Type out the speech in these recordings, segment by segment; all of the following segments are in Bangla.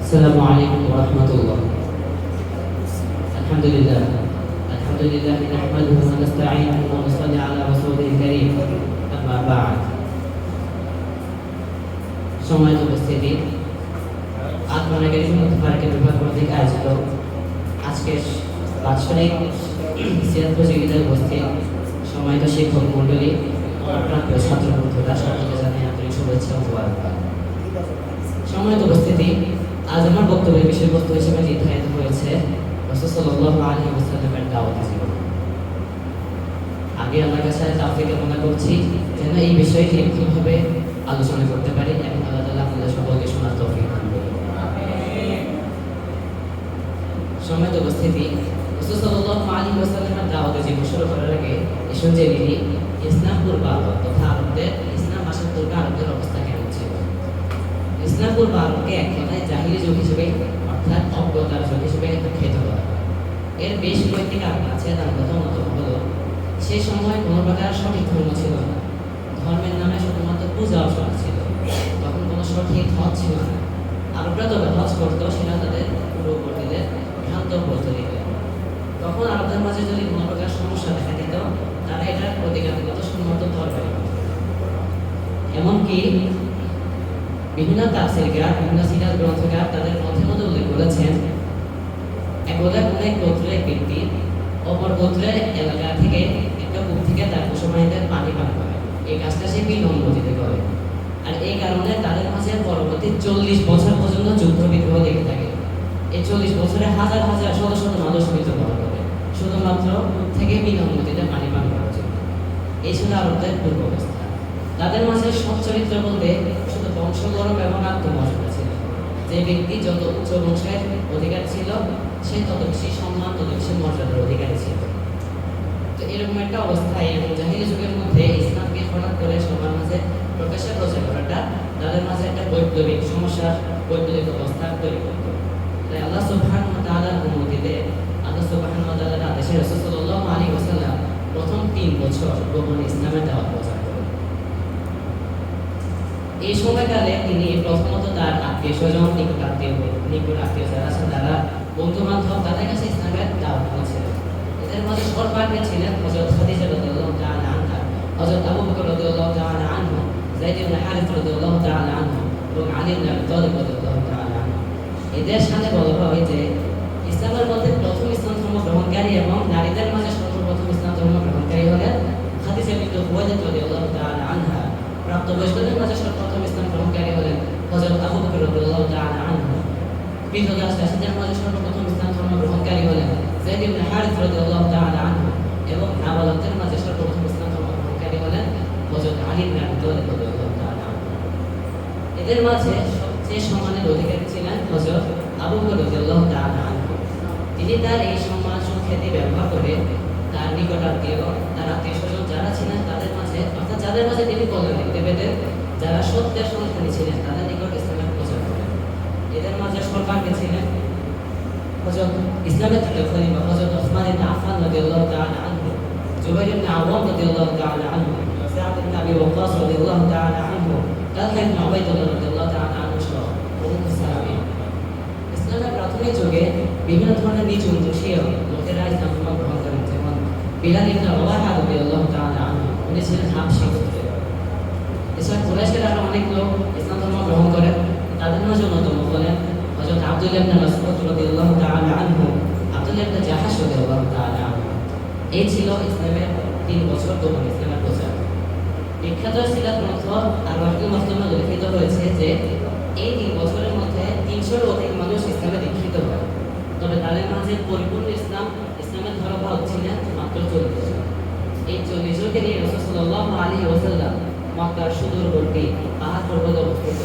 السلام عليكم ورحمة الله. الحمد لله نحمده ونستعينه ونصلي على رسوله الكريم. أما بعد. সম্মানিত উপস্থিতি, আত্মনাগরিক মুক্তভারতের বিভাগ কর্তৃক আয়োজিত আজকে বাৎসরিক সিরাত প্রতিযোগিতায় উপস্থিত সম্মানিত শিক্ষক মণ্ডলী, প্রাপ্তীয় ছাত্র বন্ধুরা, সকলকে জানাই আন্তরিক শুভেচ্ছা ও মোবারকবাদ। সম্মানিত উপস্থিতি, আজ আমার বক্তব্যের বিষয়বস্তু হিসেবে নির্ধারিত হয়েছে রাসূল সাল্লাল্লাহু আলাইহি ওয়াসাল্লামের দাওয়াতি জীবন। আগে আল্লাহর কাছে তাওফীক কামনা করছি যেন এই বিষয়টি নির্ভুলভাবে আলোচনা করতে পারি এবং আল্লাহ তাআলা আমাদের সকলকে শোনার তৌফিক দান করুন। সম্মানিত উপস্থিতি, রাসূল সাল্লাল্লাহু আলাইহি ওয়াসাল্লামের দাওয়াতি জীবন শুরু করার আগে এসব জেনে নিই ইসলাম পূর্ব আরব তথা আরবদের ইসলাম আসার পূর্বে আরবদের অবস্থা কেমন ছিল। ইসলাম পূর্ব আরবকে এক কথায় জাহিলি যুগ হিসেবে অর্থাৎ অজ্ঞতার যুগ হিসেবে খ্যাত করা হয়। এর বেশ কয়েকটি কারণ আছে, তার মধ্যে অন্যতম হলো সেই সময় কোনো প্রকার সঠিক ধর্ম ছিল না। ধর্মের নামে শুধুমাত্র পূজা অর্চনা ছিল। তখন কোনো সঠিক হজ ছিল না। আরবরা তবে হজ করতো, সেটা তাদের পূর্ববর্তীদের ভ্রান্ত প্রচলিত। তখন আরবদের মাঝে যদি কোনো প্রকার সমস্যা দেখা দিত, তারা এটার প্রতিকারগত সম্মত তরবারি করত। এমনকি বিভিন্ন তাফসীরকার, বিভিন্ন সিরাত গ্রন্থকার তাদের গ্রন্থের মধ্যে উল্লেখ করেছেন একদা কোনো এক গোত্রের এক ব্যক্তি অপর গোত্রের এলাকা থেকে একটা কূপ থেকে তার পশুপ্রাণীদের পানি পান করে। এই কাজটা সে বিলম্ব গতিতে করে, আর এই কারণে তাদের মাঝে পরবর্তী 40 বছর পর্যন্ত যুদ্ধ বিগ্রহ লেগে থাকে। এই 40 বছরে হাজার হাজার শত শত মানুষ মৃত্যুবরণ করে শুধুমাত্র কূপ থেকে বিলম্ব গতিতে পানি পান করার জন্য। এই ছিল আরবদের পূর্ব অবস্থা। তাদের মাঝে সৎ চরিত্র বলতে শুধু বংশগৌরব এবং আত্মমর্যাদা ছিল। যে ব্যক্তি যত উচ্চ বংশের অধিকার ছিল, সে তত বেশি সম্মান, তত বেশি মর্যাদার অধিকারী ছিল। তো এরকম একটা অবস্থায় এবং জাহিলি যুগের মধ্যে ইসলামকে হঠাৎ করে সবার মাঝে প্রকাশ্যে প্রচার করাটা তাদের মাঝে একটা বৈপ্লবিক সমস্যার বৈপ্লবিক অবস্থা তৈরি করত। তাই আল্লাহ সুবহানাহু ওয়া তাআলার অনুমতিতে, আল্লাহ সুবহানাহু ওয়া তাআলার আদেশে রাসূল সাল্লাল্লাহু আলাইহি ওয়াসাল্লাম প্রথম 3 বছর গোপনে ইসলামের দাওয়াত প্রচার করেন। এই সময়কালে তিনি প্রথমত তার আত্মীয় স্বজন, নিকট আত্মীয় যারা আছেন, তারা বন্ধু বান্ধব, তাদের কাছে ইসলামের দাওয়াত দিয়েছিলেন। এদের মধ্যে সর্বাগ্রে ছিলেন হযরত খাদিজা রাদিয়াল্লাহু তাআলা আনহা, হযরত আবু বকর রাদিয়াল্লাহু তাআলা আনহু, যায়েদ ইবনে হারিস রাদিয়াল্লাহু তাআলা আনহু এবং আলী ইবনে আবি তালিব রাদিয়াল্লাহু তাআলা আনহু। এদের সাথে বলা হয় যে ইসলামের মধ্যে প্রথম ইসলাম ধর্ম গ্রহণকারী এবং নারীদের মাঝে সর্বপ্রথম ইসলাম ধর্ম গ্রহণকারী হলেন খাদিজা বিনতে খুয়াইলিদ রাদিয়াল্লাহু তাআলা আনহা। প্রাপ্তবয়স্কদের মাঝে সর্বপ্রথম ইসলাম গ্রহণকারী হলেন হযরত আবু বকর রাদিয়াল্লাহু তাআলা আনহু। বৃদ্ধ-দাস-দাসীদের মাঝে সর্বপ্রথম ইসলাম ধর্ম গ্রহণকারী হলেন যায়েদ ইবনে হারিস রাদিয়াল্লাহু তাআলা আনহু এবং নাবালকদের মাঝে সর্বপ্রথম ইসলাম ধর্ম গ্রহণকারী হলেন হযরত আলী ইবনে আবি তালিব রাদিয়াল্লাহু তাআলা আনহু। এদের মাঝে সবচেয়ে সম্মানের অধিকারী ছিলেন হযরত আবু বকর রাদিয়াল্লাহু তাআলা আনহু। তিনি তার এই সম্মান সুখ্যাতি ব্যবহার করে তার নিকট আত্মীয়, তার আত্মীয়-স্বজন যারা ছিলেন তাদের মাঝে, অর্থাৎ যাদের মাঝে তিনি কল্যাণ দেখতে পেতেন, যারা সত্যের সন্ধানী ছিলেন, তাদের নিকট ইসলামের প্রচার করেন। এদের মাঝে সর্বাগ্রে ছিলেন হযরত ইসলামের তৃতীয় খলিফা হযরত ওসমান ইবনে আফফান রাদিয়াল্লাহু তাআলা আনহু, জুবাইর ইবনে আওয়াম রাদিয়াল্লাহু তাআলা আনহু, সাদ ইবনে আবি ওয়াক্কাস রাদিয়াল্লাহু তাআলা আনহু, তালহা ইবনে উবাইদুল্লাহ রাদিয়াল্লাহু তাআলা আনহু সহ প্রমুখ সাহাবী। ইসলামের প্রাথমিক যুগে বিভিন্ন ধরনের নিচু মুশরিক লোকেরা ইসলাম ধর্ম গ্রহণ করেন, যেমন বিলাল ইবনে রাওয়াহা রাদিয়াল্লাহু তাআলা আনহু, উনি ছিলেন হাবশী গোত্রের। এছাড়া কুরাইশের আরো অনেক লোক ইসলাম ধর্ম গ্রহণ করেন। তাদের মাঝে অন্যতম হলেন হযরত আব্দুল্লাহ ইবনে মাসউদ রাদিয়াল্লাহু তাআলা আনহু, আব্দুল্লাহ ইবনে জাহাশ রাদিয়াল্লাহু তাআলা আনহু। এই ছিল ইসলামের 3 বছর গোপন ইসলামের প্রচার। বিখ্যাত সিরাত গ্রন্থ আর ওয়াহিউল মাসনুনে লিখিত হয়েছে যে এই 3 বছরের মধ্যে 300-এর অধিক মানুষ ইসলামে দীক্ষিত হয়। তবে তাদের মাঝে পরিপূর্ণ ইসলামের ধর্মভাব ছিলেন মাত্র 40 জন। এই 40 জনকে নিয়ে রাসূল সাল্লাল্লাহু আলাইহি ওয়াসাল্লাম মক্কার সুদূরবর্তী পাহাড় পর্বতে অবস্থিত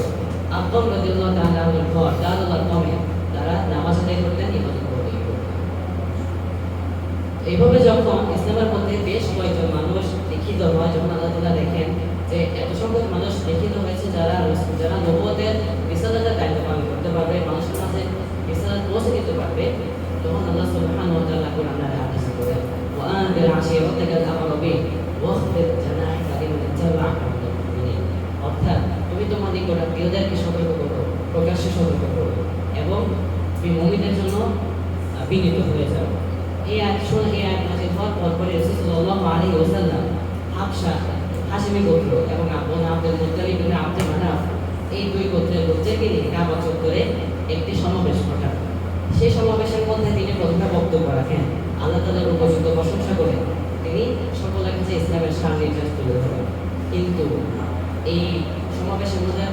আবদুল্লাহ রাদিয়াল্লাহু তাআলা আনহুর ঘর দারুল আরকামে তারা নামাজ আদায় করতেন, ইবাদত করতেন। এইভাবে যখন ইসলামের মধ্যে বেশ কয়েকজন মানুষ দীক্ষিত হয়, যখন আল্লাহ তাআলা দেখেন যে এত সংখ্যক মানুষ দীক্ষিত হয়েছে যারা নবুয়তের রিসালাতের দায়িত্ব পালন করতে পারবে, মানুষের মাঝে রিসালাত পৌঁছে দিতে পারবে, তখন আল্লাহ সুবহানাহু ওয়া তাআলা কোরআনের আদেশ করেন ওয়াআনদির আশীরাতাকাল আকরাবিন ওয়াখফিদ জানাহাকা লিমান ইত্তাবা'আকা মিনাল মুমিনিন। অর্থাৎ তুমি তোমার নিকট আত্মীয়দেরকে সতর্ক করো, প্রকাশ্যে সতর্ক করো এবং মুমিনদের জন্য বিনীত হয়ে যাও। এই আয়াত নাযিল হওয়ার পরপরই রাসূল সাল্লাল্লাহু আলাইহি ওয়াসাল্লাম হাবশা হাশিমি গোত্র এবং বনু আব্দুল মুত্তালিব ইবনে আব্দুল মানাফ এই দুই গোত্রের লোকদেরকে নিয়ে কাবা চত্বরে একটি সমাবেশ ঘটান। সেই সমাবেশের মধ্যে তিনি প্রথমে বক্তব্য রাখেন, আল্লাহ তাআলার উপযুক্ত প্রশংসা করে তিনি সকলের কাছে ইসলামের সার নির্দেশ তুলে ধরেন। কিন্তু এই সমাবেশের মধ্যে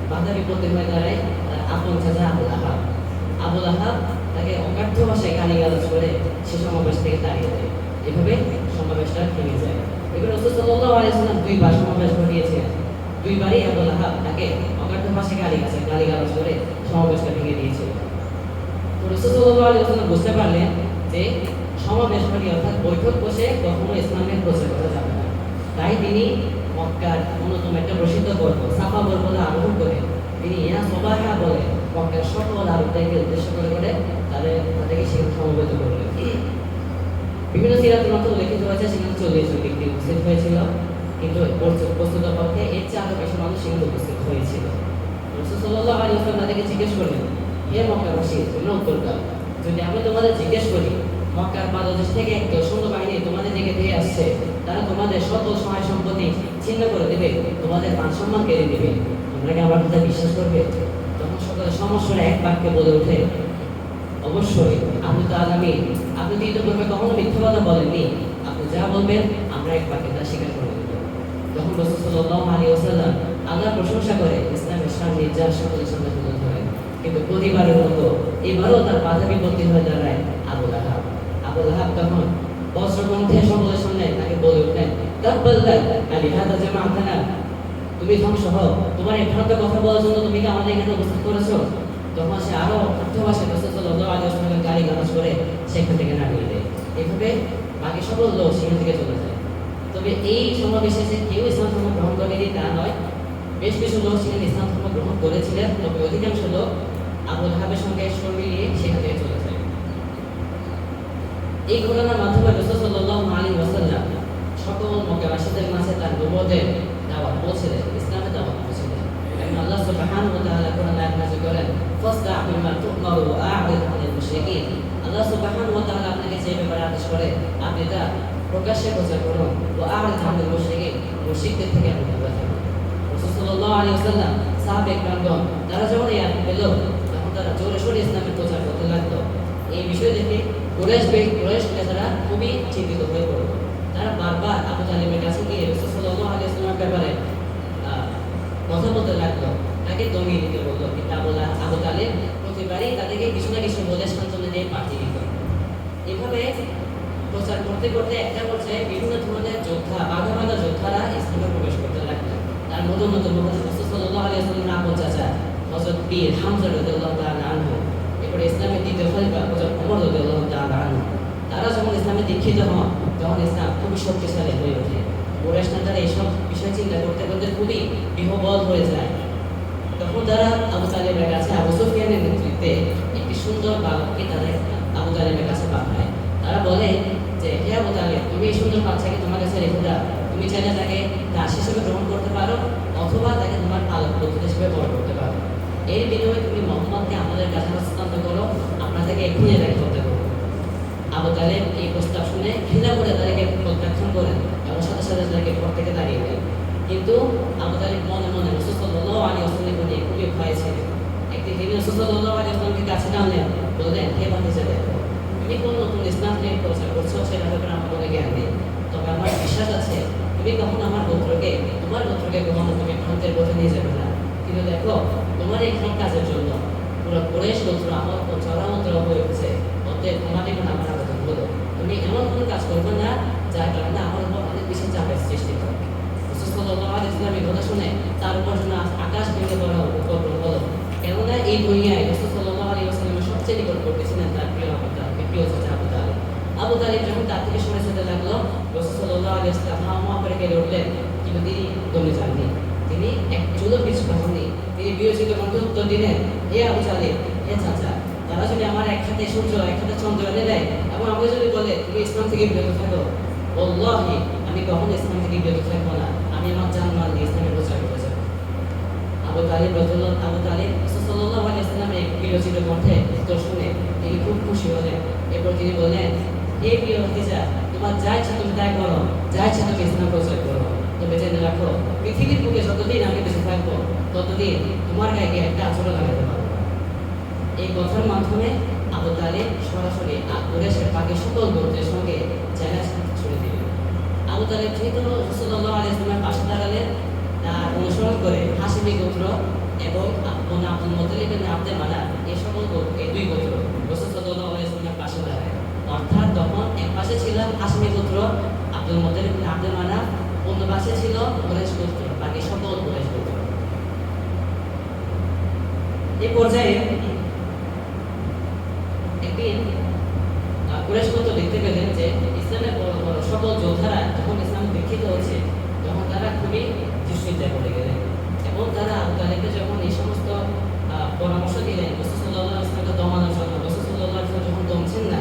বাধা বিপত্তি হয়ে দাঁড়ায় তার আপন চাচা আবুল আহাব তাকে অকার্থ ভাষায় গালিগালাজ করে সে সমাবেশ থেকে তাড়িয়ে দেয়। এভাবে সমাবেশটা থেমে যায়। এবার রাসূল সাল্লাল্লাহু আলাইহি ওয়াসাল্লাম দুইবার সমাবেশ ঘটিয়েছিলেন, দুইবারই আবুল আহাব তাকে অকার্থ ভাষায় গালিগালাজ করে সমাবেশটা ভেঙে দিয়েছিল। তো রাসূল সাল্লাল্লাহু আলাইহি ওয়াসাল্লাম বুঝতে পারলেন যে সমাবেশ ঘটিয়ে অর্থাৎ বৈঠক বসে কখনো ইসলামের প্রচার করা যাবে না। তাই তিনি মক্কার অন্যতম একটা প্রসিদ্ধ পর্ব সাফা পর্বতে আরোহণ করে তিনি ইয়া সবাহা বলে মক্কার সকল আরবদেরকে উদ্দেশ্য করে তাদেরকে সেখানে সমবেত করলেন। বিভিন্ন সিরাতের মতো লিখিত হয়েছে সেখানে 40 জন ব্যক্তি উপস্থিত হয়েছিল, কিন্তু প্রস্তুতপক্ষে এর চেয়ে আরো বেশি মানুষ সেখানে উপস্থিত হয়েছিল। রাসূল সাল্লাল্লাহু আলাইহি ওয়াসাল্লাম তাদেরকে জিজ্ঞেস করলেন, হে মক্কাবাসী, তোমরা উত্তর দাও, যদি আমি তোমাদের জিজ্ঞেস করি মক্কার পাদদেশ থেকে একদল সৈন্যবাহিনী তোমাদের দিকে ধেয়ে আসছে, তারা তোমাদের সকল সহায় সম্পত্তি ছিন্ন করে দেবে, তোমাদের মান সম্মান কেড়ে দেবে, তোমরা কি আমার কথা বিশ্বাস করবে? তখন সকলে সমস্যার এক বাক্যে বলে ওঠে, অবশ্যই আপনি তো আগামী, আপনি তো ইতিপূর্বে কখনো মিথ্যা কথা বলেননি, আপনি যা বলবেন আমরা এক বাক্যে তা স্বীকার করে নেব। তখন রাসূল সাল্লাল্লাহু আলাইহি ওয়াসাল্লাম আল্লাহর প্রশংসা করে ইসলামের সামনে যা সকলের সামনে তুলে ধরেন। কিন্তু প্রতিবারের মতো এবারও তার বাধা বিপত্তি হয়ে দাঁড়ায় আবুল আহাব তখন বজ্রকণ্ঠে সকলের সামনে তাকে বলে উঠলেন, তুমি ধ্বংস হও, তোমার এই ভ্রান্ত কথা বলার জন্য তুমি কি আমাদের এখানে উপস্থিত করেছো? তখন সে আরো অর্থভাষায় রাসূল সাল্লাল্লাহু আলাইহি ওয়াসাল্লামকে গালিগালাজ করে সেখান থেকে নামিয়ে দেয়। এভাবে বাকি সকল লোক সেখান থেকে চলে যায়। তবে এই সমাবেশে যে কেউ ইসলাম ধর্ম গ্রহণ করেনি তা নয়, বেশ কিছু লোক সেখানে ইসলাম ধর্ম গ্রহণ করেছিলেন, তবে অধিকাংশ লোক আবুল আহাবের সঙ্গে সুর মিলিয়ে সেখান থেকে চলে যায়। এই ঘটনার মাধ্যমে রাসূল সাল্লাল্লাহু আলাইহি ওয়াসাল্লাম সকল মক্কাবাসীদের মাঝে তার নবুয়তের দাওয়াত পৌঁছে দেন, ইসলামের দাওয়াত পৌঁছে দেন। এবং আল্লাহ সুবহানাহু ওয়া তাআলা কোরআনে আয়াত নাযিল করেন, ফাসদা' বিমা তু'মারু ওয়া আ'রিদ আনিল মুশরিকিন। আল্লাহ সুবহানাহু ওয়া তাআলা আপনাকে যে ব্যাপারে আদেশ করে আপনি তা প্রকাশ্যে প্রচার করুন, ওয়া আ'রিদ আনিল মুশরিকিন, মুশরিকদের থেকে আপনি দূরে থাকুন। রাসূল সাল্লাল্লাহু আলাইহি ওয়াসাল্লাম সাহাবা-য়ে-কেরামগণ তারা যখন এই আয়াত পেল তখন তারা জোরে সোরে ইসলামের প্রচার করতে লাগলো। এই বিষয় দেখে কুরাইশ নেতারা খুবই চিন্তিত হয়ে পড়ল। তারা বারবার আবু তালেবের কাছে গিয়ে রাসূল সাল্লাল্লাহু আলাইহি ওয়াসাল্লামের ব্যাপারে কথা বলতে লাগলো, তাকে দমিয়ে দিতে বললো। কিন্তু আবু তালেব প্রতিবারই তাদেরকে কিছু না কিছু বলে সান্ত্বনা দিয়ে পাঠিয়ে দিত। এভাবে প্রচার করতে করতে একটা পর্যায়ে বিভিন্ন ধরনের যোদ্ধা, বাঘা যোদ্ধারা ইসলামে প্রবেশ করতে লাগলো। তার মধ্যে রাসূল সাল্লাল্লাহু আলাইহি ওয়াসাল্লামের আপন চাচা হযরত বীর হামজা রাদিয়াল্লাহু তাআলা আনহু, এরপরে ইসলামের দ্বিতীয় খলিফা হযরত ওমর রাদিয়াল্লাহু তাআলা আনহু, তারা যখন ইসলামে দীক্ষিত হন তখন ইসলাম খুবই শক্তিশালী হয়ে ওঠে। কুরাইশ নেতারা এইসব বিষয় চিন্তা করতে করতে খুবই বিহ্বল হয়ে যায়। তখন তারা আবু তালেবের কাছে আবু সুফিয়ানের নেতৃত্বে একটি সুন্দর বালককে তাদের আবু তালেবের কাছে পাঠায়। তারা বলে যে, হে আবু তালেব, তুমি এই সুন্দর বাচ্চাকে তোমার কাছে রেখে দাও, তুমি চাইলে তাকে দাস হিসেবে গ্রহণ করতে পারো অথবা তাকে তোমার পালক পুত্র হিসেবে বড় করতে পারো। এর বিনিময়ে তুমি মুহাম্মদকে আমাদের কাছে হস্তান্তর করো, আমরা তাকে এক্ষুনি তাকে হত্যা করবো। আবু তালেব এই প্রস্তাব শুনে ঘৃণা করে তাদেরকে প্রত্যাখ্যান করেন এবং সাথে সাথে তাদেরকে ঘর থেকে দাঁড়িয়ে দেন। কিন্তু আবু তালেব মনে মনে রাসূল সাল্লাল্লাহু আলাইহি ওয়াসাল্লামকে নিয়ে খুবই ভয়ে ছিলেন। একদিন তিনি রাসূল সাল্লাল্লাহু আলাইহি ওয়াসাল্লামকে কাছে টানলেন, বললেন, হে ভাতিজা, দেখো তুমি কোন নতুন ইসলাম নিয়ে প্রচার করছো সেটা ব্যাপারে আমার কোনো জ্ঞান নেই, তবে আমার বিশ্বাস আছে তুমি কখনো তোমার গোত্রকে কখনো তুমি ভ্রান্তের পথে নিয়ে যাবে না। কিন্তু দেখো তোমার এই কাজের জন্য পুরো কুরাইশ গোত্র আমার চড়ামন্ত্র হয়ে উঠেছে, অতএব তোমাদের কোনো আমার আবেদন হলো তুমি এমন কোনো কাজ করবে না যার কারণে আমার উপর অনেক বেশি চাপের সৃষ্টি হবে। রাসূল সাল্লাল্লাহু আলাইহি ওয়াসাল্লাম এই কথা শুনে তার উপর যেন আকাশ ভেঙে পড়া উপক্রম হলো। কেননা এই দুনিয়ায় রাসূল সাল্লাল্লাহু আলাইহি ওয়াসাল্লামের সবচেয়ে নিকটবর্তী ছিলেন তার প্রিয় চাচা আবু তালেব। আবু তালেব যখন তার থেকে সরে যেতে লাগলো, রাসূল সাল্লাল্লাহু আলাইহি ওয়াসাল্লাম হাওয়া করে কেঁদে উঠলেন, কিন্তু তিনি দমে যাননি, তিনি এক চুলো পিছু পাননি। তিনি বিরোচিত কণ্ঠে উত্তর দিলেন, হে আবু তালেব, হে চাচা, তারা যদি আমার এক হাতে সূর্য এক হাতে চন্দ্র এনে দেয় এবং আমাকে যদি বলে তুমি ইসলাম থেকে বিরত থাকো, আল্লাহি আমি কখনো ইসলাম থেকে বিরত থাকবো না, আমি আমার জানমাল দিয়ে ইসলামের প্রচার করে যাবো। আবু তালেব রাসূল সাল্লাল্লাহু আলাইহি ওয়াসাল্লামের চিরচির কণ্ঠে উত্তর শুনে তিনি খুব খুশি হলেন। এরপর তিনি বললেন, হে প্রিয় ভাতিজা, তোমার যা ইচ্ছা তুমি তাই করো, যা ইচ্ছা তুমি ইসলাম প্রচার করো, তবে জেনে রাখো পৃথিবীর বুকে যতদিন আমি বেঁচে থাকবো ততদিন তোমার গায়ে একটা আচরণ লাগাতে পারবো না। এই কথার মাধ্যমে আবু তালিব সরাসরি কুরাইশের বাকি সকল গোত্রের সঙ্গে চ্যালেঞ্জ ছুড়ে দিলেন। আবু তালিব যেহেতু রাসূলুল্লাহ আলাইহিস সাল্লামের পাশে দাঁড়ালেন, তার অনুসরণ করে হাশিমি গোত্র এবং আব্দুল মুত্তালিব ইবনে আব্দুল মানাফ এই সকল এই দুই গোত্র রাসূল সাল্লাল্লাহু আলাইহি ওয়াসাল্লামের পাশে দাঁড়ায়। অর্থাৎ তখন এক পাশে ছিল হাশিমি গোত্র আব্দুল মুত্তালিব ইবনে আব্দুল মানাফ, অন্য পাশে ছিল কুরাইশ গোত্র, বাকি সকল কুরাইশ গোত্র। এই পর্যায়ে একদিন কুরাইশ গোত্র দেখতে পেলেন যে ইসলামের বড় বড় সকল যোদ্ধারা যখন ইসলাম দীক্ষিত হয়েছে তখন তারা খুবই দুশ্চিন্তায় পড়ে গেলেন এবং তারা আবু তালেবকে যখন এই সমস্ত পরামর্শ দিলেন রাসূল সাল্লাল্লাহু আলাইহি ওয়াসাল্লামকে দমানোর জন্য, রাসূল সাল্লাল্লাহু আলাইহি ওয়াসাল্লাম যখন দমছেন না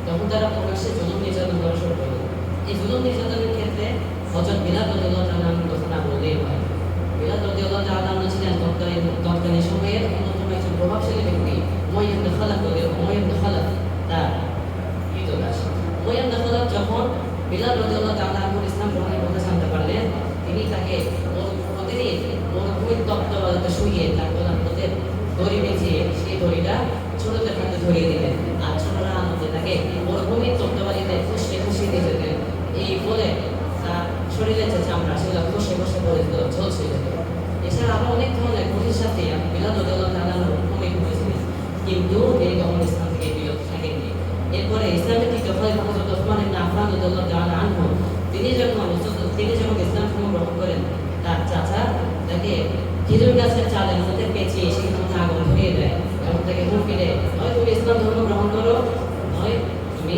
তখন তারা প্রকাশ্যে জুলুম নির্যাতন করা শুরু করলেন। এই জুলুম নির্যাতনের ক্ষেত্রে হযরত বিলাল রাদিয়াল্লাহু তাআলা আনহুর কথা না বললেই হয়। বিলাল রাদিয়াল্লাহু তাআলা আনহু ছিলেন তৎকালীন সময়ের অন্যতম একজন প্রভাবশালী ব্যক্তি। উমাইয়া ইবনে খালাফ তার কৃতদাস। উমাইয়া ইবনে খালাফ যখন বিলাল রাদিয়াল্লাহু তাআলা আনহুর ইসলাম গ্রহণের কথা জানতে পারলেন, তিনি তাকে প্রতিদিন মরুভূমির তপ্তবালুতে শুইয়ে তার গলার মধ্যে দড়ি বেঁধিয়ে সেই দড়িটা ছোটদের হাতে ধরিয়ে দিলেন আর ছোটরা আনন্দে তাকে মরুভূমির তপ্তবালিতে খুশিয়ে খুশিয়ে দিয়ে যেতেন। এই বলে তার শরীরে যে চামড়া সেগুলো খসে খসে পড়ে যেত, ঝলসে যেত। এছাড়া আরো অনেক ধরনের কঠিন শাস্তি বিলাল রাদিয়াল্লাহু তাআলা আনহু হুকুমে করেছিলেন, কিন্তু তিনি তখন ইসলাম থেকে বিরত থাকেননি। এরপরে ইসলামের তৃতীয় খলিফা হযরত ওসমান ইবনে আফফান রাদিয়াল্লাহু তাআলা আনহু তিনি যখন ইসলাম গ্রহণ করেন, তার চাচা তাকে খেজুর গাছের চালের মধ্যে পেঁচিয়ে সেখানে মধ্যে আগুন ধরিয়ে দেয় এবং তাকে হুমকি দেয়, নয় তুমি ইসলাম ধর্ম গ্রহণ করো, নয় তুমি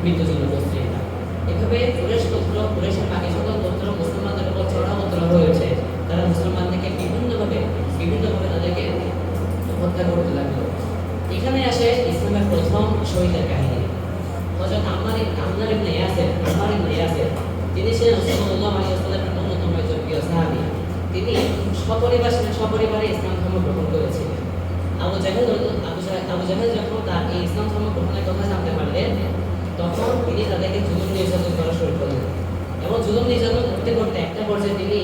মৃত্যুর জন্য প্রস্তুত থাকো। এভাবে কুরাইশ গোত্র, কুরাইশের বাকি সকল গোত্র মুসলমানদের উপর চড়াও হয়েছে। তারা মুসলমানদেরকে বিভিন্নভাবে তাদেরকে হত্যা করতে লাগলো। এখানে আসে ইসলামের প্রথম শহীদের কাহিনী। হযরত আম্মার ইবনে ইয়াসির তিনি ছিলেন রাসূলুল্লাহ আলাইহি ওয়াসাল্লামের অন্যতম একজন প্রিয় সাহাবী। তিনি সপরিবারে ইসলাম ধর্ম গ্রহণ করেছিলেন। আবু জাহেল যখন তার এই ইসলাম ধর্ম গ্রহণের কথা জানতে পারলেন, তখন তিনি তাদেরকে জুলুম নির্যাতন করা শুরু করলেন এবং জুলুম নির্যাতন করতে করতে একটা পর্যায়ে তিনি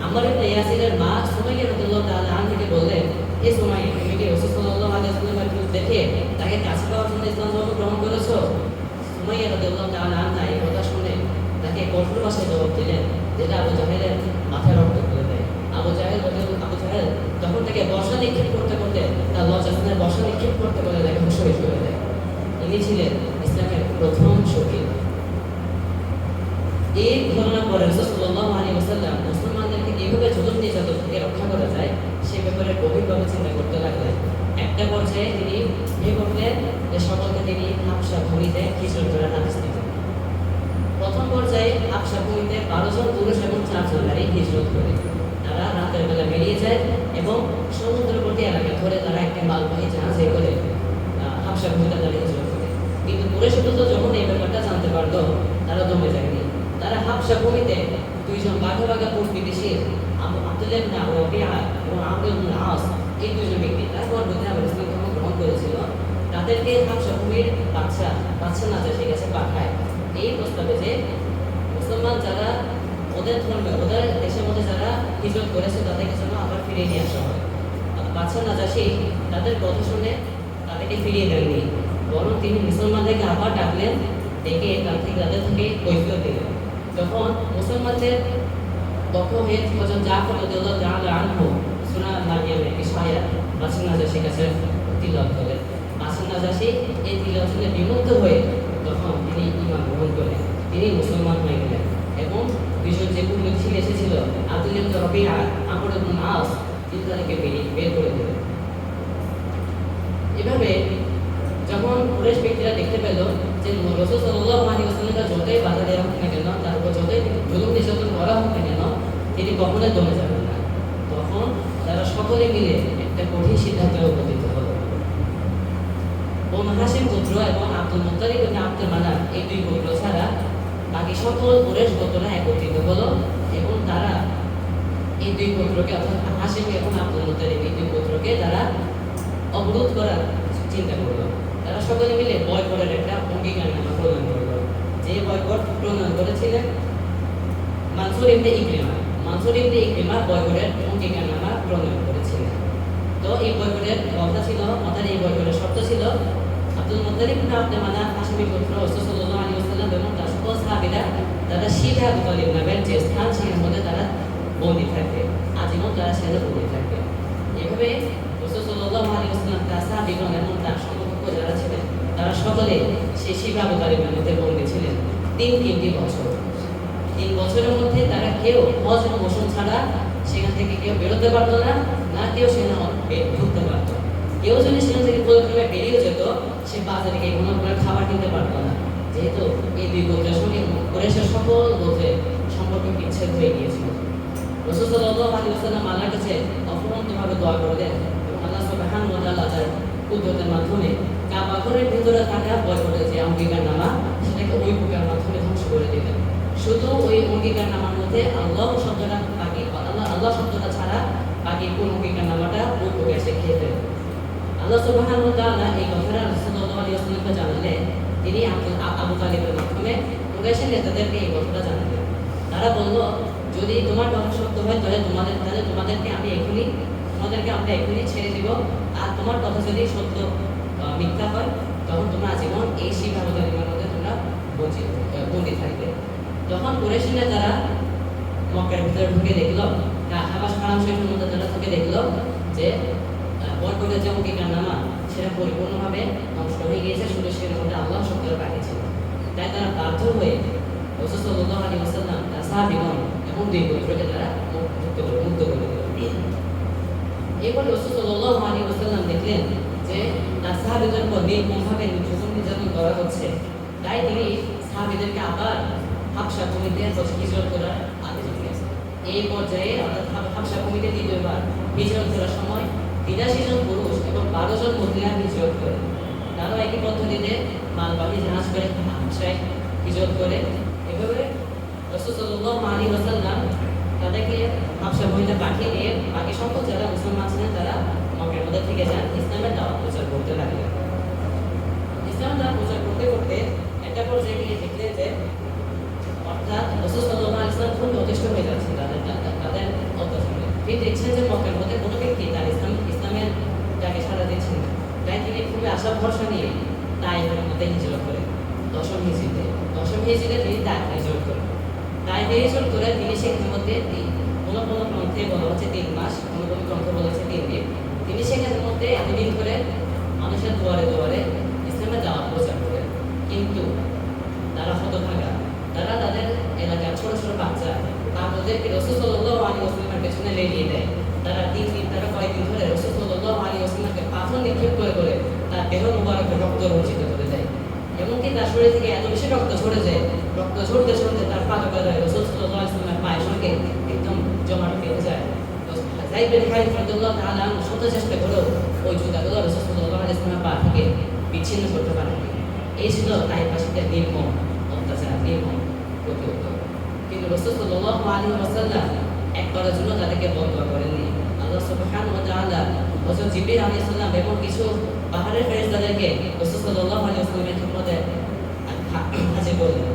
আম্মার ইবনে ইয়াসিরের মা সুমাইয়া রাদিয়াল্লাহু তাআলা আনহাকে বললেন, হে সুমাইয়া, তুমি কি রাসূল সাল্লাল্লাহু আলাইহি ওয়াসাল্লামের রূপ দেখে তাকে কাছে পাওয়ার জন্য ইসলাম ধর্ম গ্রহণ করেছো? সুমাইয়া রাদিয়াল্লাহু তাআলা আনহা এই কথা শুনে তাকে কঠোর ভাষায় জবাব দিলেন, যেটা আবু জাহেলের মাথায় রক্ত তুলে দেয়। আবু জাহেল তখন তাকে বর্ষা নিক্ষেপ করতে তার লজ্জাস্থানে বর্ষা নিক্ষেপ করতে তাকে শহীদ করে দেয়। ইনি ছিলেন ইসলামের প্রথম শহীদ। এই ঘটনার পরে রাসূল সাল্লাল্লাহু আলাইহি ওয়াসাল্লাম মুসলমানদেরকে কিভাবে জুলুম নির্যাতন থেকে রক্ষা করা যায় সে ব্যাপারে গভীরভাবে চিন্তা করতে লাগলেন। একটা পর্যায়ে তিনি বিয়ে করলেন যে সকলকে তিনি হাবশা ভূমিতে হিজরত করার আদেশ দিতেন। প্রথম পর্যায়ে হাবশা ভূমিতে 12 জন পুরুষ এবং 4 জন নারী হিজরত করে। তারা রাতের বেলা বেরিয়ে যায় এবং সমুদ্রবর্তী এলাকা ধরে তারা একটি মালবাহী জাহাজে করে হাবশা ভূমিতে তারা হিজরত করে। কিন্তু কুরাইশ তো যখন এই ব্যাপারটা জানতে পারলো, তারা দমে যায়নি। তারা হাবশা ভূমিতে 2 জন বাঘা বিদেশি আব্দুল্লাহ ইবনে রাবিআ এবং আমর ইবনে আস, এই 2 জন ব্যক্তি তারপর ইসলাম ধর্ম গ্রহণ করেছিল। তাদেরকে হাবশা ভূমির বাদশা নাজাশীর কাছে পাঠায় এই প্রস্তাবে যে মুসলমান যারা ওদের দেশের মধ্যে যারা হিজরত করেছে তাদেরকে যেন আবার ফিরিয়ে নিয়ে আসা হয়। বাদশা নাজাশী তাদের কথা শুনে তাদেরকে ফিরিয়ে দেননি, বরং তিনি মুসলমানদেরকে আবার ডাকলেন, ডেকে তাদের থেকে কৈফিয়ত দিলেন। তখন মুসলমানদের পক্ষ হয়ে হযরত জাফর রাদিয়াল্লাহু তাআলা আনহু সূরা মারইয়ামের কিছু আয়াত বাদশা নাজাশীর কাছে তিলাওয়াত করেন। বাদশা নাজাশী এই তিলাওয়াত শুনে বিমুগ্ধ হয়ে তখন তিনি ঈমান গ্রহণ করেন, তিনি মুসলমান হয়ে গেলেন এবং দুইজন যে পূর্বে ছিল এসেছিল আব্দুল্লাহ ইবনে রাবিআ, আমর ইবনে আস, তিনি তাদেরকে বের করে দিলেন। এভাবে যখন কুরাইশ ব্যক্তিরা দেখতে পেল যে রাসূল সাল্লাল্লাহু আলাইহি ওয়াসাল্লাম যতই বাধা দেওয়া হোক না কেন, তার উপর যতই জুলুম নির্যাতন করা হোক না কেন, তিনি কখনোই দমে যাবেন না, তখন তারা সকলে মিলে একটা কঠিন সিদ্ধান্তে উপনীত হল। বনু হাশিম গোত্র এবং আব্দুল মুত্তালিব এবং আব্দুল মানাফ এই 2 গোত্র ছাড়া বাকি সকল কুরাইশ গোত্ররা একত্রিত হলো এবং তারা এই 2 গোত্রকে অর্থাৎ হাশিম এবং আব্দুল মুত্তালিব এই 2 গোত্রকে তারা অবরোধ করার চিন্তা করলো। তারা সকলে মিলে বয়কটের একটা অঙ্গীকারনামা প্রণয়ন করলো। যে বয়কট প্রণয়ন করেছিলেন মানসুর ইবনে ইকরিমা। মানসুর ইবনে ইকরিমা বয়কটের অঙ্গীকারনামা প্রণয়ন করেছিলেন। তো এই বয়কটের কথা ছিল, অর্থাৎ এই বয়কটের শর্ত ছিল আব্দুল মুত্তালিব ইবনে আব্দে মানাফ হাশিমি গোত্র রাসূল সাল্লাল্লাহু আলাইহি ওয়াসাল্লাম এবং তার সকল সাহাবীরা তারা শিবে আবু তালিব নামের যে স্থান সেখানের মধ্যে তারা বন্দী থাকবে, আজীবন তারা সেখানে বন্দী থাকবে। এভাবে রাসূল সাল্লাল্লাহু আলাইহি ওয়াসাল্লাম তার সাহাবীগণ এবং তার সমকক্ষ যারা ছিলেন তারা সকলে সেই শিবে আবু তালিবের মধ্যে বন্দী ছিলেন তিনটি বছর। 3 বছরের মধ্যে তারা কেউ হজ মৌসুম ছাড়া সেখান থেকে কেউ বেরোতে পারতো না, না কেউ সেখানে ঢুকতে পারতো। কেউ যদি সেখান থেকে পরিক্রমে বেরিয়ে যেত, সে বাজারে গিয়ে কোনো প্রকার খাবার কিনতে পারতো না, যেহেতু এই দুই গোত্রের সঙ্গে কুরাইশের সকল গোত্রের সম্পর্ক বিচ্ছেদ হয়ে গিয়েছিল। রাসূল সাল্লাল্লাহু আলাইহি ওয়াসাল্লাম আল্লাহর কাছে অফুরন্তভাবে দোয়া করলেন এবং আল্লাহ সুবহানাহু ওয়া তাআলা তার কুদরতের মাধ্যমে কাবা ঘরের ভিতরে থাকা বয়কটের যে অঙ্গীকারনামা সেটাকে ওই প্রকার মাধ্যমে ধ্বংস করে দিলেন। শুধু ওই অঙ্গীকারনামার মধ্যে আল্লাহ শব্দটা বাকি, আল্লাহ শব্দটা ছাড়া বাকি কোন অঙ্গীকারনামাটা ওই প্রকার সে খেয়ে ফেলেন। আল্লাহ সুবহানাহু ওয়া তাআলা এই কথাটা রাসূলুল্লাহ সাল্লাল্লাহু আলাইহি ওয়াসাল্লামকে জানালেন। তিনি আবু তালিবের মাধ্যমে কুরাইশের নেতাদেরকে এই কথাটা জানালেন। তারা বলল, যদি তোমার কথা সত্য হয় তাহলে তোমাদেরকে আমরা এখনই ছেড়ে দিব, আর তোমার কথা যদি সত্য মিথ্যা হয় তখন তোমরা আজীবন এই শিব আবু তালিবের মধ্যে তোমরা বন্দী থাকবে। যখন কুরাইশের নেতারা মক্কার ভিতরে ঢুকে দেখলো, হাবাস হারাম শরীফের মধ্যে তারা ঢুকে দেখলো যে বয়কটের যে অঙ্গীকারনামা সেটা পরিপূর্ণভাবে নষ্ট হয়ে গিয়েছে, শুধু সেটার মধ্যে আল্লাহ শব্দটা বাকি ছিল। তাই তারা বাধ্য হয়ে রাসূল সাল্লাল্লাহু আলাইহি ওয়াসাল্লাম তার সাহাবীগণ এবং দুই গোত্রকে তারা মুক্ত করে দিল। এরপর রাসূল সাল্লাল্লাহু আলাইহি ওয়াসাল্লাম দেখলেন যে তার সাহাবীদের উপর নির্মমভাবে নির্যাতন করা হচ্ছে, তাই তিনি সাহাবীদেরকে আবার হাবশা ভূমিতে হিজরত করার আদেশ দিয়েছেন। এই পর্যায়ে অর্থাৎ হাবশা ভূমিতে দ্বিতীয়বার হিজরত করার সময় ৮২ জন পুরুষ এবং ১২ জন মহিলা হিজরত করে। তারা একই পদ্ধতিতে মালবাহী জাহাজ করে হাবশায় হিজরত করে। এভাবে রাসূল সাল্লাল্লাহু আলাইহি ওয়াসাল্লাম তাদেরকে হাবশা ভূমিতে পাঠিয়ে দিয়ে বাকি সকল যারা মুসলমান ছিলেন তারা মক্কার মধ্যে থেকে যান, ইসলামের দাওয়াত প্রচার করতে লাগলেন। ইসলামের দাওয়াত প্রচার করতে করতে একটা পর্যায়ে গিয়ে দেখলেন যে অর্থাৎ রাসূল সাল্লাল্লাহু আলাইহি ওয়াসাল্লাম খুব যথেষ্ট হয়ে যাচ্ছেন তাদের অত্যাচারে। তিনি দেখছেন যে মক্কার মধ্যে কোনো ব্যক্তি তার ইসলামের ডাকে সাড়া দিচ্ছেন না, তাই তিনি খুবই আশা ভরসা নিয়ে তায়েফের মধ্যে হিজরত করেন। দশম হিজরিতে তিনি তায়েফে হিজরত করেন। তায়েফে হিজরত করে তিনি সেখানের মধ্যে কোনো গ্রন্থে বলা হচ্ছে 3 মাস, কোনো গ্রন্থ বলা হচ্ছে 3 দিন। তিনি সেখানের মধ্যে এতদিন করে মানুষের দুয়ারে দুয়ারে ইসলামের দাওয়াত প্রচার করেন। কিন্তু তারা হতভাগা, তারা তাদের এলাকার ছোট ছোট বাচ্চা তাদেরকে রাসূল সাল্লাল্লাহু আলাইহি ওয়াসাল্লামের পেছনে লেলিয়ে দেয়। তারা কয়েকদিন ধরে রাসূল সাল্লাল্লাহু আলাইহি ওয়াসাল্লামকে পাথর নিক্ষেপ করে তার দেহ মুবারকে রক্ত রঞ্জিত করে দেয়। এমনকি তার শরীর থেকে এত বেশি রক্ত ঝরে যায়, রক্ত ঝরতে ঝরতে তার পা ধরে রাসূল সাল্লাল্লাহু আলাইহি ওয়াসাল্লামের পায়ের সঙ্গে একদম জমাট বেঁধে যায়। যাইদ বিন হারিস রাদিয়াল্লাহু তাআলা শত চেষ্টা করেও ওই জুতাগুলো রাসূল সাল্লাল্লাহু আলাইহি ওয়াসাল্লামের পা থেকে বিচ্ছিন্ন করতে পারেনি। এই ছিল তায়েফবাসীদের নির্মম অত্যাচার, নির্মম প্রতিহত। কিন্তু রাসূল সাল্লাল্লাহু আলাইহি ওয়াসাল্লাম একবারের জন্য তাদেরকে বন্ধ করেননি। আল্লাহ সুবহানাহু ওয়া তাআলা হযরত জিবরিল আলাইহিস সালাম এবং কিছু পাহাড়ের ফেরেশতাদেরকে রাসূল সাল্লাল্লাহু আলাইহি ওয়াসাল্লামের খিদমতে হাজির করলেন।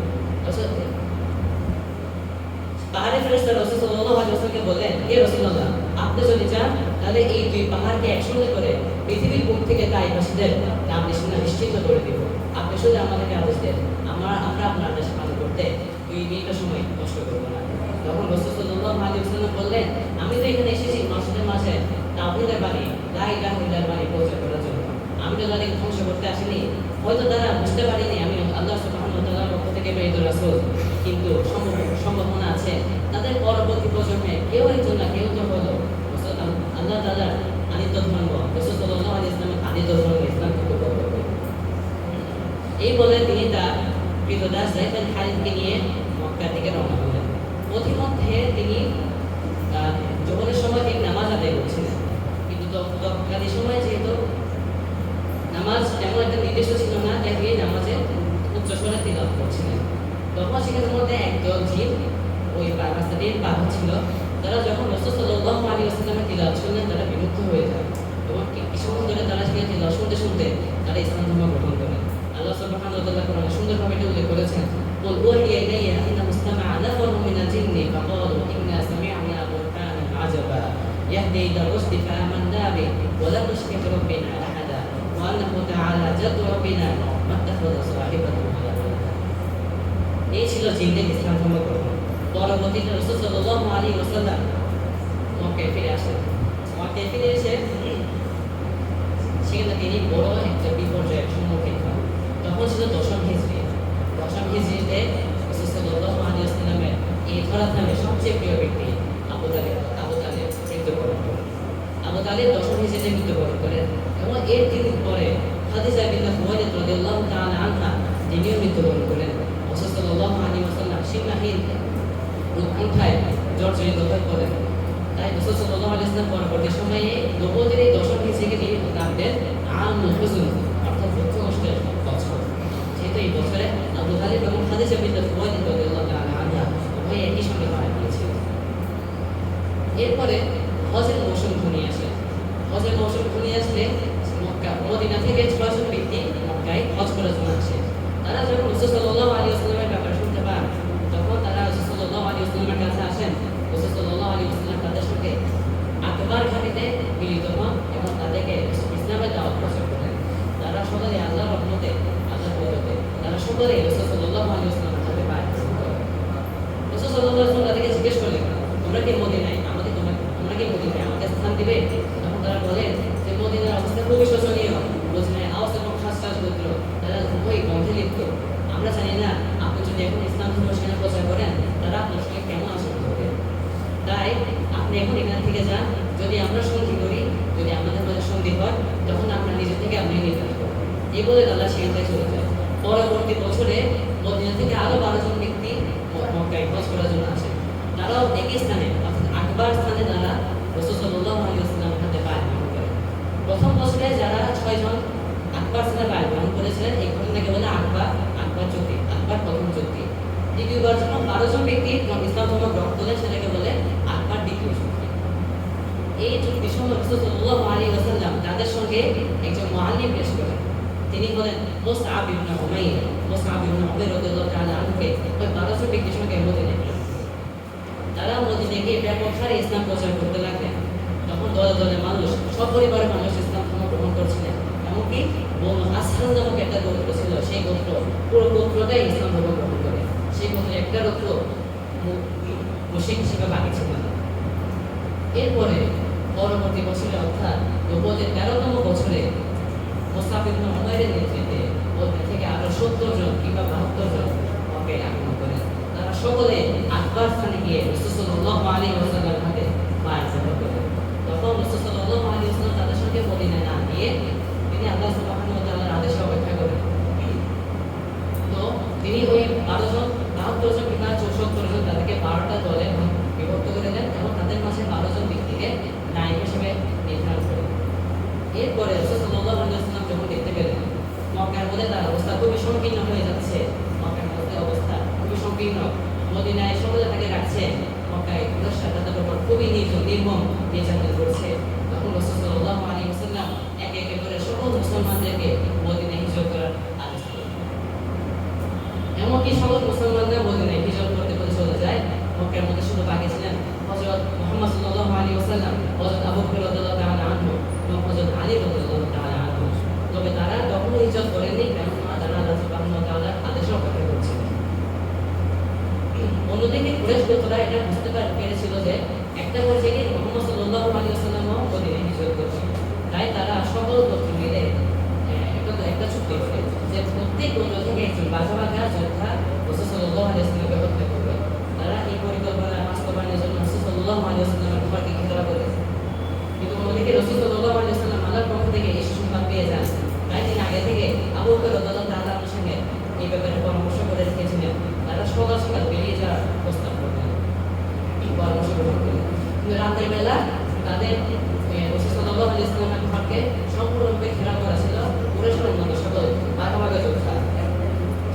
পাহাড়ের ফেরেশতারা রাসূল সাল্লাল্লাহু আলাইহি ওয়াসাল্লামকে বললেন, হে রাসূলুল্লাহ, আপনি যদি চান তাহলে এই দুই পাহাড়কে একসঙ্গে করে পৃথিবীর বুক থেকে তায়েফবাসীদের নাম নিশ্চিত করে দিব। আপনি শুধু আমাদেরকে আদেশ দেন, আমরা আপনার আদেশ পালন করতে 2 মিনিটের সময় নষ্ট করব না। তখন রাসূল সাল্লাল্লাহু আলাইহি ওয়াসাল্লাম বললেন, আমি তো এখানে এসেছি মানুষদের মাঝে তাওহীদের বাণী, লা ইলাহা ইল্লাল্লাহর বাণী প্রচার করার জন্য। আমি তো তাদেরকে ধ্বংস করতে আসিনি। হয়তো তারা বুঝতে পারেনি আমি আল্লাহ সুবহানাহু ওয়া তাআলার পক্ষ থেকে প্রেরিত রাসূল, কিন্তু সম্ভাবনা আছে তাদের পরবর্তী প্রজন্মে কেউ একজন না কেউ তো হলো আল্লাহ তাআলার আনিত ধর্ম, রাসূল সাল্লাল্লাহু আলাইহি ওয়াসাল্লামের আনিত ধর্ম ইসলাম কবুল করবে। এই বলে তিনি তার ক্রীতদাস যায়েদ বিন হারিসকে নিয়ে মক্কা থেকে রওনা হলেন। পথিমধ্যে তিনি জোহরের সময় এক নামাজ আদায় করছিলেন, কিন্তু তৎকালীন সময় যেহেতু নামাজ তেমন একটা নির্দিষ্ট ছিল না, তাই তিনি নামাজে উচ্চস্বরে তিলাওয়াত করছিলেন। তখন সেখানের মধ্যে একদল জিন ওই রাস্তা দিয়ে পার হচ্ছিল। তারা যখন রাসূল সাল্লাল্লাহু আলাইহি ওয়াসাল্লামের তিলাওয়াত শুনলেন তারা বিমুগ্ধ হয়ে যায় এবং কিছুক্ষণ ধরে তারা মুহূর্তে তারা ইসলাম ধর্ম গ্রহণ করে। আল্লাহ সুবহানাহু ওয়া তাআলা কোরআনে সুন্দরভাবে এটা উল্লেখ করেছেন, قل أوحي إلي أنه استمع نفر من الجن فقالوا إنا سمعنا قرآنا عجبا يهدي إلى الرشد فآمنا به ولن نشرك بربنا أحدا وأنه تعالى جد ربنا ما اتخذ صاحبة ولا ولدا। এই ছিল জিনদের ইসলাম ধর্ম গ্রহণ। পরবর্তীতে রাসূল সাল্লাল্লাহু আলাইহি ওয়াসাল্লাম মক্কায় ফিরে আসেন। মক্কায় ফিরে এসে সেখানে তিনি বড় একটা বিপর্যয়ের সম্মুখীন হন। তখন ছিল দশম হিজরি। দশম হিজরিতে রাসূল সাল্লাল্লাহু আলাইহি ওয়াসাল্লামের এই ধরাধামে সবচেয়ে প্রিয় ব্যক্তি আবু তালেব মৃত্যুবরণ করেন। আবু তালেব দশম হিজরিতে মৃত্যুবরণ করেন এবং এর 3 দিন পরে খাদিজা বিনতে খুয়াইলিদ রাদিয়াল্লাহু তাআলা আনহা তিনিও মৃত্যুবরণ করেন। রাসূল সাল্লাল্লাহু আলাইহি ওয়াসাল্লাম সীমাহীন উৎকণ্ঠায় জর্জরিত হয়ে পড়েন। তাই রাসূল সাল্লাল্লাহু আলাইহি ওয়াসাল্লাম পরবর্তী সময়ে নবুয়তের এই দশম হিজরিকে তিনি নামদেন আমুল হুজুন, অর্থাৎ দুঃখ কষ্টের বছর। যেহেতু এই বছরে আবু তালেব এবং খাদিজা বিনতে খুয়াইলিদ রাদিয়াল্লাহু তাআলা আনহা উভয়ে একই সঙ্গে মারা গিয়েছিলেন। এরপরে হজের মৌসুম ঘনিয়ে আসে। হজের মৌসুম ঘনিয়ে আসলে মদিনা থেকে 6 জন ব্যক্তি মক্কায় হজ করার জন্য আসে। তারা যখন রাসূল সাল্লাল্লাহু আলাইহি ওয়াসাল্লামের ব্যাপারে শুনতে পান, তখন তারা রাসূল সাল্লাল্লাহু আলাইহি ওয়াসাল্লামের কাছে আসেন। রাসূল সাল্লাল্লাহু আলাইহি ওয়াসাল্লাম তাদের সঙ্গে আকবার ঘাটিতে মিলিত হন এবং তাদেরকে ইসলামের দাওয়াত প্রচার করেন। তারা সকলে আল্লাহর রহমতে, আল্লাহর বরকতে তারা সকলে রাসূল সাল্লাল্লাহু আলাইহি ওয়াসাল্লামের হাতে পায়ে ধরে। রাসূল সাল্লাল্লাহু আলাইহি ওয়াসাল্লাম তাদেরকে জিজ্ঞেস করলেন, তোমরা কি মদিনায় আমাকে স্থান দিবে? তখন তারা বলেন যে মদিনার অবস্থা খুবই শোচনীয়। মদিনায় আওস এবং খাসরাজ গোত্র তারা উভয়ই গন্ধে লিপ্ত। আমরা জানি না আপনি যদি এখন ইসলাম ধর্ম সেখানে প্রচার করেন তারা আপনার সঙ্গে কেমন আচরণ করবে। তাই আপনি এখন এখান থেকে যান, যদি আমরা সন্ধি করি, যদি আমাদের মাঝে সন্ধি হয়, তখন আপনার নিজে থেকে আপনি নির্ধারণ করবেন। এই বলে আল্লাহ সেখান থেকে চলে যায়। পরবর্তী বছরে মদিনা থেকে আরো 12 জন ব্যক্তি মক্কায় হজ করার জন্য আসেন। তারাও একই স্থানে, অর্থাৎ আকবার স্থানে তারা রাসূল সাল্লাল্লাহু আলাইহি ওয়াসাল্লামের হাতে বায়াত গ্রহণ করেন। প্রথম বছরে যারা 6 জন আকবার স্থানে বায়াত গ্রহণ করেছিলেন, এই ঘটনাকে বলে আকবার চুক্তি, আকবার প্রথম চুক্তি। দ্বিতীয়বার যখন 12 জন ব্যক্তি ইসলাম ধর্ম গ্রহণ করলেন, সেটাকে বলে আকবার দ্বিতীয় চুক্তি। এই চুক্তির সময় রাসূল সাল্লাল্লাহু আলাইহি ওয়াসাল্লাম তাদের সঙ্গে একজন মুআল্লিম পেশ করেন। তিনি হলেন মুসআব ইবনে উমাইর। মুসআব ইবনে উমাইর রাদিয়াল্লাহু তাআলা আনহুকে ওই 12 জন ব্যক্তির সঙ্গে মদিনায় গেলেন। তারা মদিনায় গিয়ে ব্যাপক হারে ইসলাম প্রচার করতে লাগলেন। তখন দলে দলে মানুষ, সপরিবারে মানুষ ইসলাম ধর্ম গ্রহণ করছিলেন। এমনকি বনু আসহার নামক একটা গোত্র ছিল, সেই গোত্র পুরো গোত্রটাই ইসলাম ধর্ম গ্রহণ করে। সেই গোত্রের একটা গোত্র মুশরিক হিসেবে বাকি ছিল না। এরপরে পরবর্তী বছরে, অর্থাৎ নবুয়তের 13তম বছরে মুসআব ইবনে উমাইরের নেতৃত্বে মদিনা থেকে আরো 70 জন কিংবা 72 জন মক্কায় আগমন করেন। তারা সকলে আকবার স্থানে গিয়ে রাসূল সাল্লাল্লাহু আলাইহি ওয়াসাল্লামের হাতে বায়াত গ্রহণ করেন। তখন রাসূল সাল্লাল্লাহু আলাইহি ওয়াসাল্লাম তাদের সঙ্গে মদিনায় না গিয়ে তিনি আল্লাহ সুবহানাহু ওয়া তাআলার আদেশে অপেক্ষা করেন। তো তিনি ওই 12 জন, 72 জন কিংবা 74 জন, তাদেরকে 12টা দলে বিভক্ত করে দেন এবং তাদের মাঝে 12 জন ব্যক্তিকে নায়েব হিসেবে নির্ধারণ করেন। এরপরে রাসূল সাল্লাল্লাহু আলাইহি ওয়াসাল্লাম যখন দেখতে পেলেন মক্কার মধ্যে তার অবস্থা খুবই সংকীর্ণ হয়ে যাচ্ছে, মক্কার মধ্যে অবস্থা খুবই সংকীর্ণ, মদিনায় সকলে তাকে রাখছে, মক্কায় তাদের উপর খুবই নির্মম নির্যাতন করছে, তখন রাসূল সাল্লাল্লাহু আলাইহি ওয়াসাল্লাম একে একে করে সকল মুসলমানদেরকে মদিনায় হিজরত করার আদেশ দিলেন। এমনকি সকল মুসলমানরা মদিনায় হিজরত করতে চলে যায়। মক্কার মধ্যে শুধু বাকি ছিলেন হযরত মুহাম্মদ সাল্লাল্লাহু আলাইহি ওয়াসাল্লাম, হযরত আবু বকর রাদিয়াল্লাহু তাআলা আনহু এবং হযরত আলী রাদিয়াল্লাহু তাআলা আনহু। তবে তারা কখনো হিজরত করেননি, কেননা তারা আল্লাহ সুবহানাহু ওয়া তাআলার আদেশে অপেক্ষা করছিলেন। অন্যদিকে কুরাইশ গোত্ররা এটা বুঝতে পেরেছিল যে একটা পর্যায়ে মুহাম্মদ সাল্লাল্লাহু আলাইহি ওয়াসাল্লামও মদিনায় হিজরত করছে। তাই তারা সকল গোত্র মিলে একটা চুক্তি করে যে প্রত্যেক গোত্র থেকে একজন বাঘা যোদ্ধা রাসূল সাল্লাল্লাহু আলাইহি ওয়াসাল্লামকে হত্যা করবে। তারা এই পরিকল্পনা বাস্তবায়নের জন্য রাসূল সাল্লাল্লাহু আলাইহি ওয়াসাল্লামের ঘরকে ঘেরাও করে। কিন্তু অন্যদিকে রাসূল সাল্লাল্লাহু আলাইহি ওয়াসাল্লাম আল্লাহর পক্ষ থেকে এই সুসংবাদ পেয়ে যান। তাই তিনি আগে থেকে আবু বকর রাদিয়াল্লাহু তাআলা আনহুর সঙ্গে এই ব্যাপারে পরামর্শ করে রেখেছিলেন। তারা সকাল সকাল বেরিয়ে যাওয়ার প্রস্তাব করলেন, পরামর্শ গ্রহণ করলেন। কিন্তু রাতের বেলা তাদের রাসূল সাল্লাল্লাহু আলাইহি ওয়াসাল্লামের ঘরকে সম্পূর্ণরূপে ঘেরাও করা ছিল কুরাইশের মতো সকল বাঘা যোদ্ধা।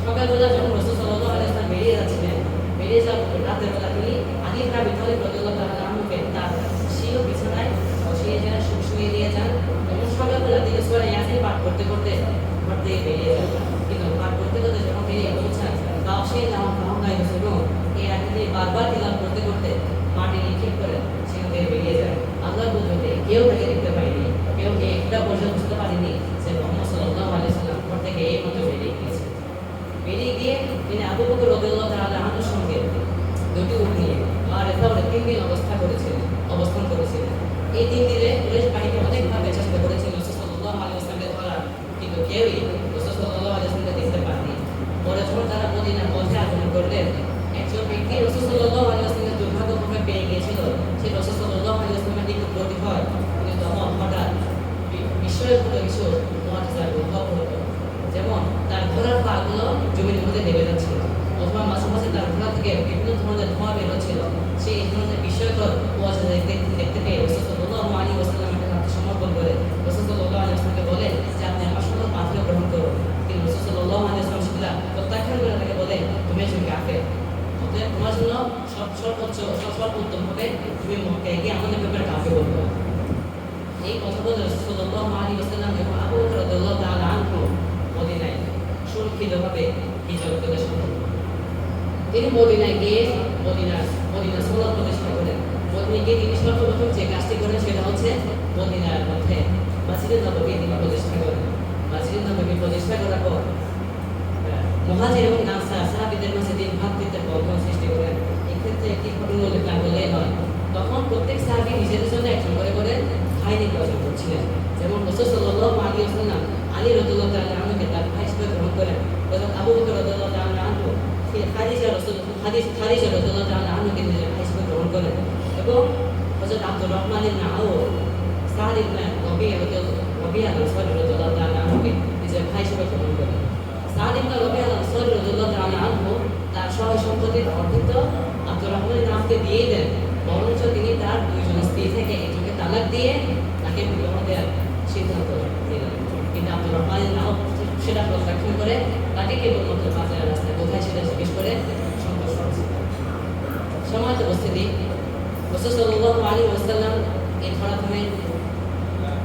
সকালবেলা যখন রাসূল সাল্লাল্লাহু আলাইহি ওয়াসাল্লাম বেরিয়ে যাচ্ছিলেন, বেরিয়ে যাওয়ার রাতের বেলা তিনি আলী ইবনে আবি তালিব রাদিয়াল্লাহু তাআলা আনহুকে তার স্বীয় বিছানায় বসিয়ে শুইয়ে দিয়ে যান এবং সকালবেলা তিনি সূরা ইয়াসিন পাঠ করতে করতে ঘর থেকে বেরিয়ে যান। কিন্তু পাঠ করতে করতে যখন বেরিয়ে পৌঁছান, তাও সেই নামাজ এবং এই আয়াতটি বারবার তিলাওয়াত করতে করতে মাটি নিক্ষেপ করে সেখান থেকে বেরিয়ে যায়। আল্লাহর কুদরতে কেউ তাকে দেখতে পায়নি, কেউ একটা পর্যন্ত বুঝতে পারেনি যে মুহাম্মদ সাল্লাল্লাহু আলাইহি ওয়াসাল্লাম ঘর থেকে এই মতো বেরিয়ে গিয়েছে। বেরিয়ে গিয়ে তিনি আবু বকর রাদিয়াল্লাহু তাআলা আনহুর সঙ্গে দুটি উট নিয়ে গারে 3 দিন অবস্থান করেছিলেন। এই 3 দিনে কুরাইশ বাহিনী অনেকভাবে চেষ্টা করেছিল রাসূল সাল্লাল্লাহু আলাইহি ওয়াসাল্লামকে ধরার, কিন্তু কেউই রাসূল সাল্লাল্লাহু আলাইহি ওয়াসাল্লামকে দেখতে পারেনি। পরে যখন তারা মদিনার মধ্যে আগমন করলেন, একজন ব্যক্তি রাসূল সাল্লাল্লাহু আলাইহি ওয়াসাল্লামকে দুর্ভাগ্যক্রমে পেয়ে গিয়েছিল। সে রাসূল সাল্লাল্লাহু আলাইহি ওয়াসাল্লামের দিকে প্রতি হয়, কিন্তু তখন হঠাৎ বিস্ময়ের মতো কিছু মুআজিজা উদ্ভব হলো। যেমন তার ঘোড়ার পাগুলো জমির মধ্যে লেগে যাচ্ছিল, অথবা মাঝে মাঝে তার ঘোড়া থেকে বিভিন্ন ধরনের ধোঁয়া বের হচ্ছিল। সেই ধরনের বিস্ময়কর মুআজিজা দেখতে পেয়ে রাসূল সাল্লাল্লাহু আলাইহি ওয়াসাল্লামকে আত্মসমর্পণ করে রাসূল সাল্লাল্লাহু আলাইহি ওয়াসাল্লামকে বলে যে আপনি আমার সকল পাথর গ্রহণ করুন। কিন্তু রাসূল সাল্লাল্লাহু আলাইহি ওয়াসাল্লাম সেটা প্রত্যাখ্যান করে তাকে বলে তুমি একজন কাফের, অতএব তোমার জন্য সর্বোত্তম হবে তুমি মক্কায় গিয়ে আমাদের ব্যাপারে কাউকে বলবে। এই কথা বলে রাসূল সাল্লাল্লাহু আলাইহি ওয়াসাল্লাম এবং আবু বকর রাদিয়াল্লাহু তাআলা আনহু মদিনায় সুরক্ষিতভাবে হিজরত করে শুরু। তিনি মদিনায় গিয়ে মদিনা সুন্নাত প্রতিষ্ঠা করেন। মদিনায় গিয়ে তিনি সর্বপ্রথম যে কাজটি করেন সেটা হচ্ছে মদিনার মধ্যে মসজিদে নববী তিনি প্রতিষ্ঠা করেন। মসজিদে নববী প্রতিষ্ঠা করার পর মুহাজির এবং আনসার সাহাবীদের মাঝে তিনি ভ্রাতৃত্বের বন্ধন সৃষ্টি করেন। এক্ষেত্রে একটি ঘটনা উল্লেখ করলে নয়, তখন প্রত্যেক সাহাবী নিজেদের জন্য একজন করে করে ভাই নির্বাচন করছিলেন। যেমন রাসূল সাল্লাল্লাহু আলাইহি ওয়াসাল্লাম আলী রাদিয়াল্লাহু তাআলা আনহুকে তার ভাই হিসেবে গ্রহণ করেন, এবং আবু বকর রাদিয়াল্লাহু তাআলা আনহু খাদিজা রাদিয়াল্লাহু তাআলা আনহুকে নিজের ভাই হিসেবে গ্রহণ করেন, এবং হযরত আব্দুর রহমান ইবনে আউফ সাদ ইবনে রবিয়া রাদিয়াল্লাহু তাআলা আনহুকে নিজের ভাই হিসেবে গ্রহণ করেন। সাদ ইবনে রবিয়া রাদিয়াল্লাহু তাআলা আনহু তার সহায় সম্পত্তির অর্ধেক আব্দুর রহমানের নামকে দিয়ে দেন, বরঞ্চ তিনি তার দুইজন স্ত্রী থেকে একজনকে তালাক দিয়ে তাকে বিবাহ দেওয়ার সিদ্ধান্ত নিলেন। কিন্তু আব্দুর রহমানের নাম সেটা প্রত্যাখ্যান করে তাকে কেবলমাত্র বাজারের রাস্তায় কোথায় সেটা জিজ্ঞেস করে সন্তুষ্ট হয়েছে। সমাজ উপস্থিতি, রাসূল সাল্লাল্লাহু আলাইহি ওয়াসাল্লাম এই ধরাধামে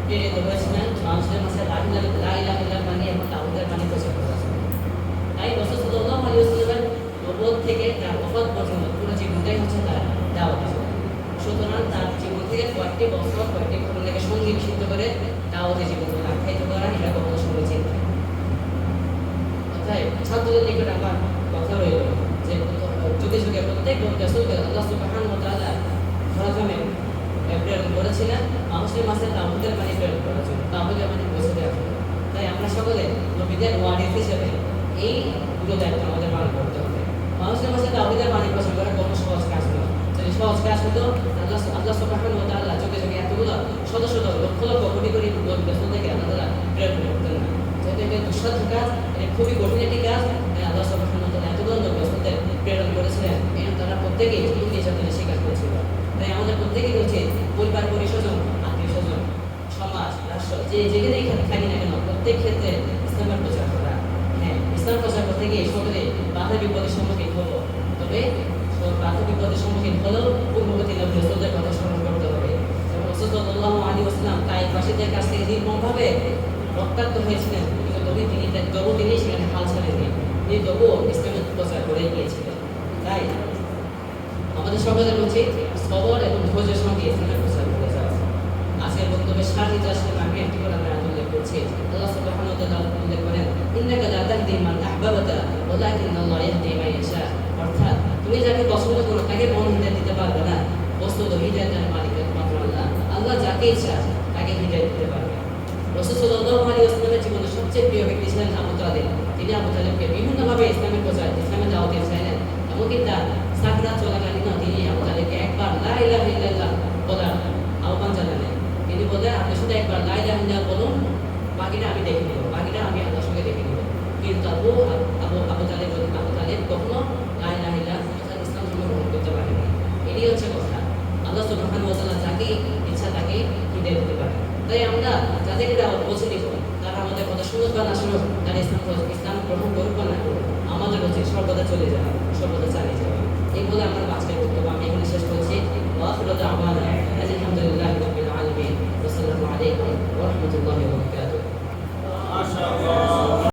প্রেরিত হয়েছিলেন মানুষের মাঝে লা ইলাহা ইল্লাল্লাহ বাণী এবং তাওহীদের বাণী প্রচার করার জন্য। তাই রাসূল সাল্লাল্লাহু আলাইহি ওয়াসাল্লামের নবুয়ত থেকে তার ওফাত পর্যন্ত পুরো জীবনটাই হচ্ছে তার দাওয়াত। সুতরাং তার জীবন থেকে কয়েকটি ঘটনাকে সন্নিবেশিত করে দাওয়াতের জীবনকে আখ্যায়িত করা এটা কখনো সমীচীন নয়। অর্থাৎ ছাত্রদের নিকট আমার কথা রইল যে যুগে যুগে প্রত্যেক রাসূলকে আল্লাহ সুবহানাহু ওয়া তাআলা ধরাধামে প্রেরণ করেছিলেন মানুষের মাঝে তাওহীদের বাণী প্রেরণ করার জন্য, তাওহীদের বাণী পৌঁছে দেওয়ার জন্য। তাই আমরা সকলে নবীদের ওয়ারিস হিসেবে এই দুটো দায়িত্ব আমাদের পালন করতে হবে। মানুষের মাঝে তাওহীদের বাণী প্রচার করা কোনো সহজ কাজ নয়। যদি সহজ কাজ হতো আল্লাহ সুবহানাহু ওয়া তাআলা যুগে যুগে এতগুলো শত শত লক্ষ লক্ষ কোটি কোটি রাসূলদেরকে আল্লাহ তাআলা প্রেরণ করতেন না। যেহেতু এটা দুঃসাধ্য কাজ, এটা খুবই কঠিন একটি কাজ, তাই আল্লাহ সুবহানাহু ওয়া তাআলা এতগুলো রাসূলদের প্রেরণ করেছিলেন এবং তারা প্রত্যেকেই জীবন দিয়ে সাথে স্বীকার করেছিল। তাই আমাদের প্রত্যেকেই রয়েছে পরিবার, পরিস্বজন, আত্মীয় স্বজন, সমাজ, রাষ্ট্র যেখানেই থাকি না কেন প্রত্যেক ক্ষেত্রে ইসলামের প্রচার করা। হ্যাঁ, ইসলাম প্রচার করতে গিয়ে সকলে বাধা বিপদের সম্মুখীন হবো, তবে বাধা বিপদের সম্মুখীন হলেও পূর্ববর্তী নবী রাসূলদের কথা স্মরণ করতে হবে। যেমন রাসূল সাল্লাল্লাহু আলাইহি ওয়াসাল্লাম তায়েফবাসীদের কাছ থেকে নির্মমভাবে রক্তাক্ত হয়েছিলেন, কিন্তু তিনি সেখানে হাল ছাড়েননি, তিনি তবুও ইসলামের প্রচার করে গিয়েছিলেন। তাই আমাদের সকলের উচিত সবর এবং ধৈর্যের সঙ্গে ইসলামের প্রচার করে যাওয়া। আজকের বক্তব্যের সাথে আমি একটি করে আমরা উল্লেখ করছি। আল্লাহ সুবহানাহু ওয়া তাআলা উল্লেখ করেন, ইন্নাকা লা তাহদি মান আহবাবতা ওয়ালাকিন্নাল্লাহু ইয়াহদি মান ইয়াশা। অর্থাৎ তুমি যাকে পছন্দ করো তাকে মন হিদায়াত দিতে পারবে না, বস্তুত হিদায়াতের মালিক একমাত্র আল্লাহ। আল্লাহ যাকে ইচ্ছা তাকে হিদায়াত দিতে পারবে। রাসূল সাল্লাল্লাহু আলাইহি ওয়াসাল্লামের জীবনের সবচেয়ে প্রিয় ব্যক্তি ছিলেন আবু তালেব। তিনি আবু তালেবকে বিভিন্নভাবে ইসলামের প্রচার, ইসলামের দাওয়াত দিয়েছিলেন। এমনকি তার সাকরাত চলাকালীন তিনি আবু তালেবকে একবার লা ইলাহা ইল্লাল্লাহ বলার আহ্বান জানালেন। তিনি বললেন, আপনি শুধু একবার লা ইলাহা ইল্লাল্লাহ বলুন, বাকিটা আমি দেখে নেব, বাকিটা আমি আল্লাহর সঙ্গে দেখে নেব। কিন্তু আবু তালেব কখনো লা ইলাহা ইল্লাল্লাহ ইসলাম ধর্ম গ্রহণ করতে পারেনি। এটি হচ্ছে কথা। আল্লাহ সুবহানাহু ওয়া তাআলা যাকে ইচ্ছা তাকে হিদায়াত দিতে পারেন। তাই আমরা যাদেরকে দাওয়াত পৌঁছে দিব, তারা আমাদের কথা শুনুক বা না শুনুক, তারা ইসলাম গ্রহণ করুক বা না করুক, আমাদের উচিত সর্বদা চলে যাওয়া, সর্বদা চালিয়ে যাওয়া। এই বলে আমার আজকের বক্তব্য আমি এখানে শেষ করছি। ওয়া আখিরু দাওয়ানা আলহামদুলিল্লাহি রাব্বিল আলামিন। আসসালামু আলাইকুম ওয়া রাহমাতুল্লাহি